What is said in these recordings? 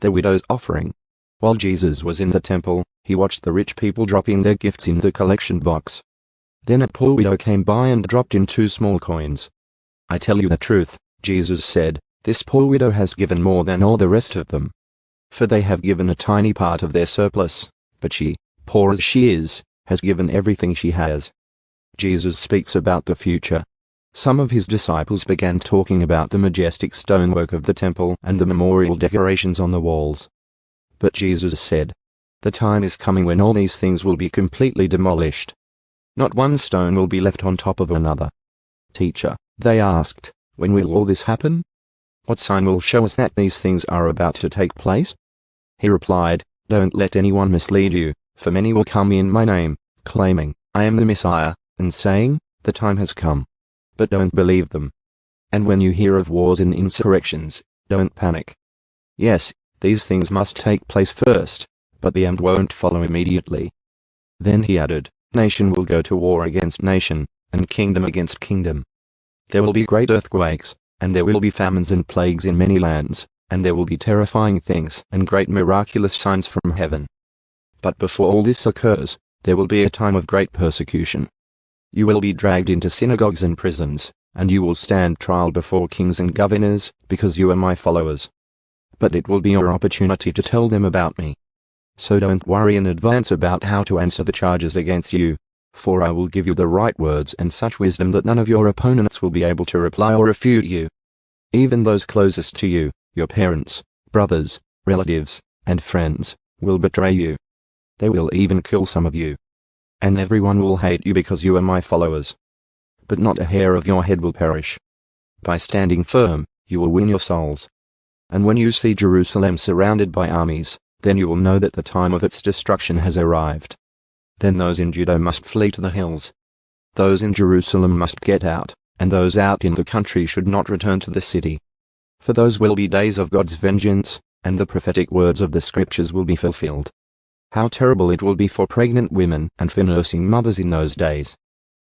the widow's offering. While Jesus was in the temple, he watched the rich people dropping their gifts in the collection box. Then a poor widow came by and dropped in 2 small coins. "I tell you the truth," Jesus said, "this poor widow has given more than all the rest of them. For they have given a tiny part of their surplus, but she, poor as she is, has given everything she has." Jesus speaks about the future. Some of his disciples began talking about the majestic stonework of the temple and the memorial decorations on the walls. But Jesus said, "The time is coming when all these things will be completely demolished. Not one stone will be left on top of another." "Teacher," they asked, "when will all this happen? What sign will show us that these things are about to take place?" He replied, "Don't let anyone mislead you, for many will come in my name, claiming, 'I am the Messiah,' and saying, 'The time has come.' But don't believe them. And when you hear of wars and insurrections, don't panic. Yes, these things must take place first, but the end won't follow immediately." Then he added, "Nation will go to war against nation, and kingdom against kingdom. There will be great earthquakes, and there will be famines and plagues in many lands, and there will be terrifying things and great miraculous signs from heaven. But before all this occurs, there will be a time of great persecution. You will be dragged into synagogues and prisons, and you will stand trial before kings and governors, because you are my followers. But it will be your opportunity to tell them about me. So don't worry in advance about how to answer the charges against you, for I will give you the right words and such wisdom that none of your opponents will be able to reply or refute you. Even those closest to you, your parents, brothers, relatives, and friends, will betray you. They will even kill some of you. And everyone will hate you because you are my followers. But not a hair of your head will perish. By standing firm, you will win your souls. And when you see Jerusalem surrounded by armies, then you will know that the time of its destruction has arrived. Then those in Judah must flee to the hills. Those in Jerusalem must get out, and those out in the country should not return to the city. For those will be days of God's vengeance, and the prophetic words of the scriptures will be fulfilled. How terrible it will be for pregnant women and for nursing mothers in those days.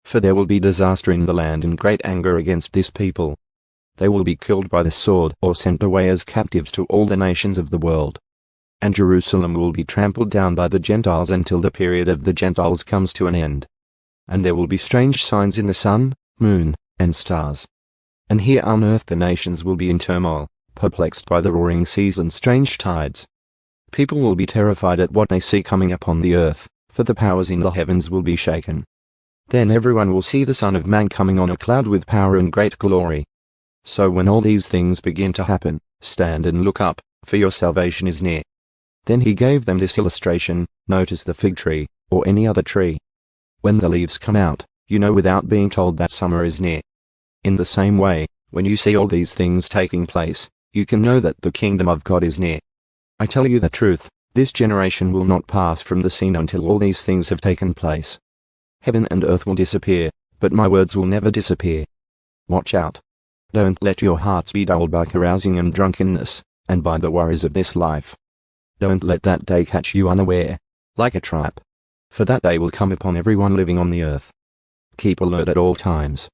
For there will be disaster in the land and great anger against this people. They will be killed by the sword or sent away as captives to all the nations of the world. And Jerusalem will be trampled down by the Gentiles until the period of the Gentiles comes to an end. And there will be strange signs in the sun, moon, and stars. And here on earth the nations will be in turmoil, perplexed by the roaring seas and strange tides. People will be terrified at what they see coming upon the earth, for the powers in the heavens will be shaken. Then everyone will see the Son of Man coming on a cloud with power and great glory. So when all these things begin to happen, stand and look up, for your salvation is near." Then he gave them this illustration, "Notice the fig tree, or any other tree. When the leaves come out, you know without being told that summer is near. In the same way, when you see all these things taking place, you can know that the kingdom of God is near. I tell you the truth, this generation will not pass from the scene until all these things have taken place. Heaven and earth will disappear, but my words will never disappear. Watch out. Don't let your hearts be dulled by carousing and drunkenness, and by the worries of this life. Don't let that day catch you unaware, like a trap. For that day will come upon everyone living on the earth. Keep alert at all times,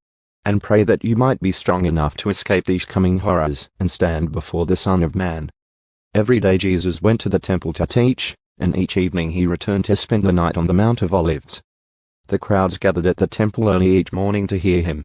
and pray that you might be strong enough to escape these coming horrors and stand before the Son of Man." Every day Jesus went to the temple to teach, and each evening he returned to spend the night on the Mount of Olives. The crowds gathered at the temple early each morning to hear him,